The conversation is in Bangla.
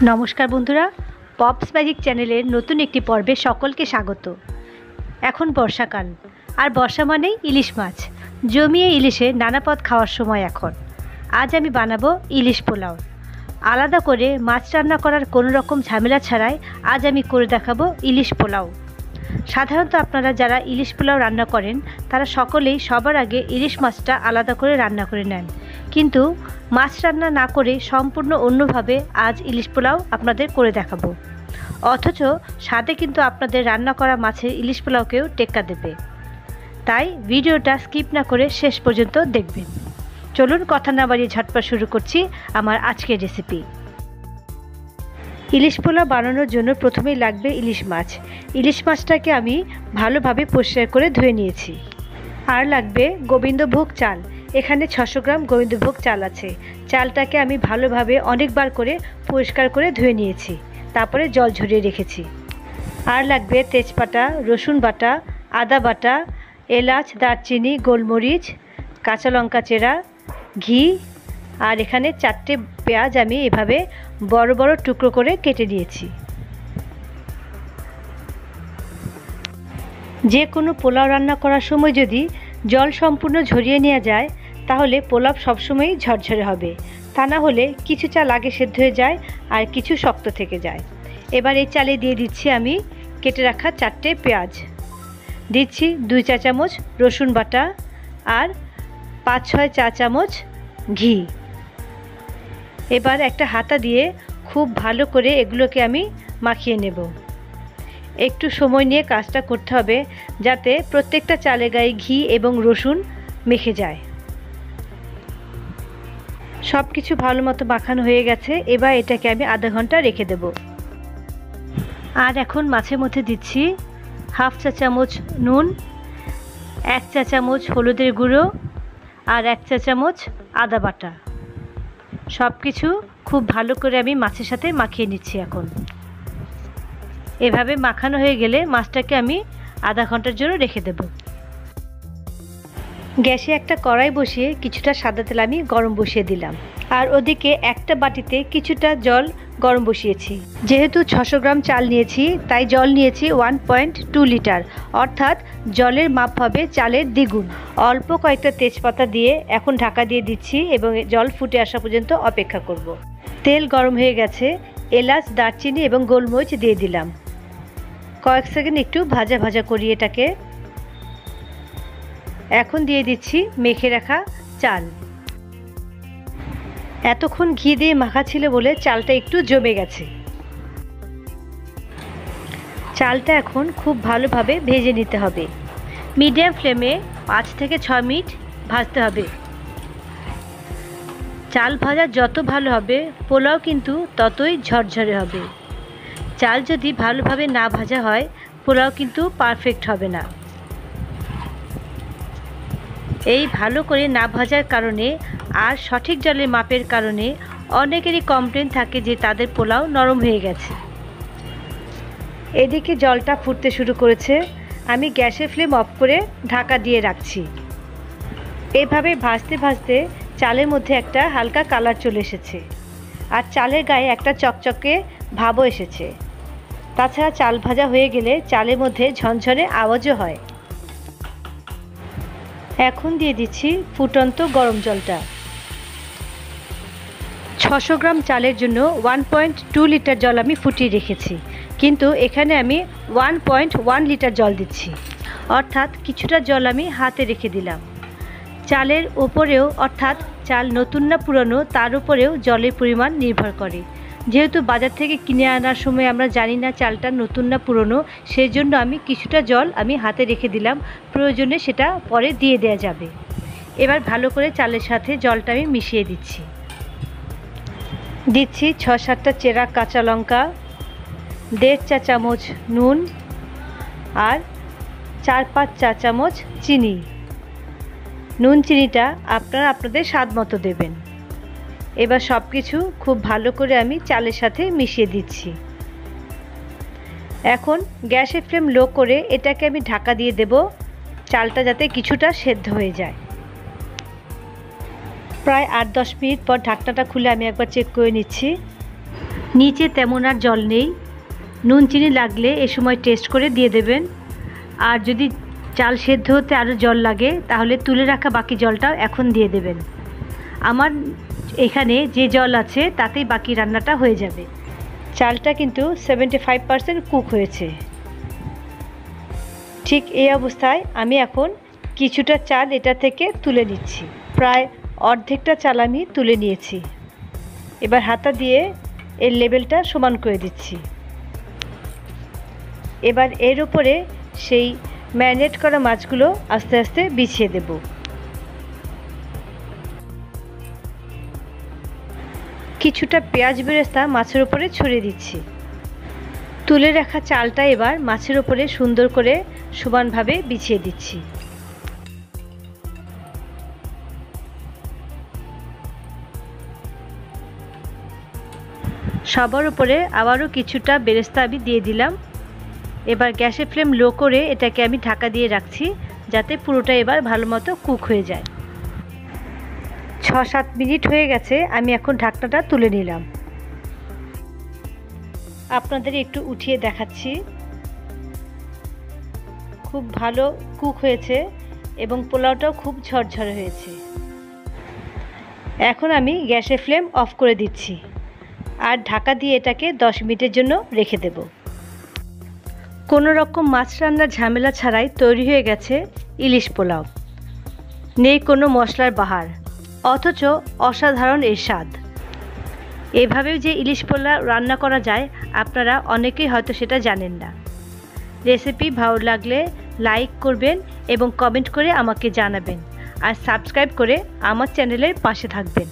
নমস্কার বন্ধুরা, পপস ম্যাজিক চ্যানেলের নতুন একটি পর্বে সকলকে স্বাগত। এখন বর্ষাকাল, আর বর্ষা মানেই ইলিশ মাছ। জমিয়ে ইলিশে নানা পদ খাওয়ার সময় এখন। আজ আমি বানাবো ইলিশ পোলাও। আলাদা করে মাছ রান্না করার কোনো রকম ঝামেলা ছাড়াই আজ আমি করে দেখাবো ইলিশ পোলাও। সাধারণত আপনারা যারা ইলিশ পোলাও রান্না করেন তারা সকলেই সবার আগে ইলিশ মাছটা আলাদা করে রান্না করে নেন, কিন্তু মাছ রান্না না করে সম্পূর্ণ অন্যভাবে আজ ইলিশ পোলাও আপনাদের করে দেখাবো। অথচ স্বাদে কিন্তু আপনাদের রান্না করা মাছের ইলিশ পোলাওকেও টেক্কা দেবে। তাই ভিডিওটা স্কিপ না করে শেষ পর্যন্ত দেখবেন। চলুন কথা না বাড়িয়ে ঝটপট শুরু করছি আমার আজকের রেসিপি। ইলিশ পোলাও বানানোর জন্য প্রথমেই লাগবে ইলিশ মাছ। ইলিশ মাছটাকে আমি ভালোভাবে পরিষ্কার করে ধুয়ে নিয়েছি। আর লাগবে গোবিন্দ ভোগ চাল। এখানে 600 গ্রাম গোবিন্দ ভোগ চাল আছে। চালটাকে আমি ভালোভাবে অনেকবার করে পরিষ্কার করে ধুয়ে নিয়েছি, তারপরে জল ঝরিয়ে রেখেছি। আর লাগবে তেজপাতা, রসুন বাটা, আদা বাটা, এলাচ, দারচিনি, গোলমরিচ, কাঁচা লঙ্কা চেরা, ঘি, আর এখানে 4টে পেঁয়াজ আমি এভাবে বড় বড় টুকরো করে কেটে নিয়েছি। যে কোনো পোলাও রান্না করার সময় যদি জল সম্পূর্ণ ঝরিয়ে নেওয়া যায় তাহলে পোলাও সবসময়ই ঝরঝরে হবে। তা না হলে কিছু চাল আগে সেদ্ধ হয়ে যায় আর কিছু শক্ত থেকে যায়। এবার এই চালে দিয়ে দিচ্ছি আমি কেটে রাখা 4টে পেঁয়াজ, দিচ্ছি 2 চা চামচ রসুন বাটা আর 5-6 চা চামচ ঘি। এবার একটা হাতা দিয়ে খুব ভালো করে এগুলোকে আমি মাখিয়ে নেব। একটু সময় নিয়ে কাজটা করতে হবে যাতে প্রত্যেকটা চালের গায়ে ঘি এবং রসুন মেখে যায়। সব কিছু ভালো মতো মাখানো হয়ে গেছে। এবার এটাকে আমি আধা ঘন্টা রেখে দেব। আর এখন মাছের মধ্যে দিচ্ছি 1/2 চা চামচ নুন, 1 চা চামচ হলুদের গুঁড়ো আর 1 চা চামচ আদা বাটা। সব কিছু খুব ভালো করে আমি মাছের সাথে মাখিয়ে নিচ্ছি। এখন এভাবে মাখানো হয়ে গেলে মাছটাকে আমি আধা ঘন্টার জন্য রেখে দেব। গ্যাসে একটা কড়াই বসিয়ে কিছুটা সাদা তেল আমি গরম বসিয়ে দিলাম, আর ওদিকে একটা বাটিতে কিছুটা জল গরম বসিয়েছি। যেহেতু 600 গ্রাম চাল নিয়েছি তাই জল নিয়েছি 1.2 লিটার, অর্থাৎ জলের মাপ হবে চালের দ্বিগুণ। অল্প কয়েকটা তেজপাতা দিয়ে এখন ঢাকা দিয়ে দিচ্ছি এবং জল ফুটে আসা পর্যন্ত অপেক্ষা করব। তেল গরম হয়ে গেছে। এলাচ, দারচিনি এবং গোলমরিচ দিয়ে দিলাম। কয়েক সেকেন্ড একটু ভাজা ভাজা করি এটাকে। এখন দিয়ে দিচ্ছি মেখে রাখা চাল। এতক্ষণ ঘি দিয়ে মাখা ছিল বলে চালটা একটু জমে গেছে। চালটা এখন খুব ভালোভাবে ভেজে নিতে হবে। মিডিয়াম ফ্লেমে 5 থেকে 6 মিনিট ভাজতে হবে। চাল ভাজা যত ভালো হবে পোলাও কিন্তু ততই ঝরঝরে হবে। চাল যদি ভালোভাবে না ভাজা হয় পোলাও কিন্তু পারফেক্ট হবে না। এই ভালো করে না ভাজার কারণে আর সঠিক জলের মাপের কারণে অনেকেরই কমপ্লেন থাকে যে তাদের পোলাও নরম হয়ে গেছে। এদিকে জলটা ফুটতে শুরু করেছে। আমি গ্যাসের ফ্লেম অফ করে ঢাকা দিয়ে রাখছি। এভাবে ভাজতে ভাজতে চালের মধ্যে একটা হালকা কালার চলে এসেছে, আর চালের গায়ে একটা চকচকে ভাবও এসেছে। তাছাড়া চাল ভাজা হয়ে গেলে চালের মধ্যে ঝনঝনে আওয়াজও হয়। এখন দিয়ে দিচ্ছি ফুটন্ত গরম জলটা। 600 গ্রাম চালের জন্য 1.2 লিটার জল আমি ফুটিয়ে রেখেছি, কিন্তু এখানে আমি 1.1 লিটার জল দিচ্ছি, অর্থাৎ কিছুটা জল আমি হাতে রেখে দিলাম। চালের উপরেও, অর্থাৎ চাল নতুন না পুরনো তার উপরেও জলের পরিমাণ নির্ভর করে। যেহেতু বাজার থেকে কিনে আনার সময় আমরা জানি না চালটা নতুন না পুরনো, সেই জন্য আমি কিছুটা জল আমি হাতে রেখে দিলাম। প্রয়োজনে সেটা পরে দিয়ে দেওয়া যাবে। এবার ভালো করে চালের সাথে জলটা আমি মিশিয়ে দিচ্ছি। দিচ্ছি 6-7টা চেরা কাঁচা লঙ্কা, 1.5 চা চামচ নুন আর 4-5 চা চামচ চিনি। নুন চিনিটা আপনারা আপনাদের স্বাদ মতো দেবেন। এবার সব কিছু খুব ভালো করে আমি চালের সাথে মিশিয়ে দিচ্ছি। এখন গ্যাসের ফ্লেম লো করে এটাকে আমি ঢাকা দিয়ে দেব, চালটা যাতে কিছুটা সেদ্ধ হয়ে যায়। প্রায় 8-10 মিনিট পর ঢাকনাটা খুলে আমি একবার চেক করে নিচ্ছি। নিচে তেমন আর জল নেই। নুন চিনি লাগলে এ সময় টেস্ট করে দিয়ে দেবেন। আর যদি চাল সেদ্ধ হতে আরও জল লাগে তাহলে তুলে রাখা বাকি জলটাও এখন দিয়ে দেবেন। আমার এখানে যে জল আছে তাতেই বাকি রান্নাটা হয়ে যাবে। চালটা কিন্তু 75% কুক হয়েছে। ঠিক এই অবস্থায় আমি এখন কিছুটা চাল এটা থেকে তুলে নিচ্ছি। প্রায় অর্ধেকটা চাল আমি তুলে নিয়েছি। এবার হাতা দিয়ে এর লেভেলটা সমান করে দিচ্ছি। এবার এর উপরে সেই ম্যারিনেট করা মাছগুলো আস্তে আস্তে বিছিয়ে দেব। কিছুটা পেঁয়াজ বেরেস্তা মাছের উপরে ছড়িয়ে দিচ্ছি। তুলে রাখা চালটা এবার মাছের উপরে সুন্দর করে সমানভাবে বিছিয়ে দিচ্ছি। সবার উপরে আবারও কিছুটা বেরেস্তা আমি দিয়ে দিলাম। এবার গ্যাসের ফ্লেম লো করে এটাকে আমি ঢাকা দিয়ে রাখছি, যাতে পুরোটা এবার ভালো মতো কুক হয়ে যায়। 6-7 মিনিট হয়ে গেছে। আমি এখন ঢাকনাটা তুলে নিলাম। আপনাদের একটু উঠিয়ে দেখাচ্ছি। খুব ভালো কুক হয়েছে এবং পোলাওটাও খুব ঝরঝরে হয়েছে। এখন আমি গ্যাসের ফ্লেম অফ করে দিচ্ছি আর ঢাকা দিয়ে এটাকে 10 মিনিটের জন্য রেখে দেব। কোনো রকম মাছ রান্নার ঝামেলা ছাড়াই তৈরি হয়ে গেছে ইলিশ পোলাও। নেই কোনো মশলার বাহার, অথচ অসাধারণ এর স্বাদ। এভাবেও যে ইলিশ পোলাও রান্না করা যায় আপনারা অনেকেই হয়তো সেটা জানেন না। রেসিপি ভালো লাগলে লাইক করবেন এবং কমেন্ট করে আমাকে জানাবেন, আর সাবস্ক্রাইব করে আমার চ্যানেলের পাশে থাকবেন।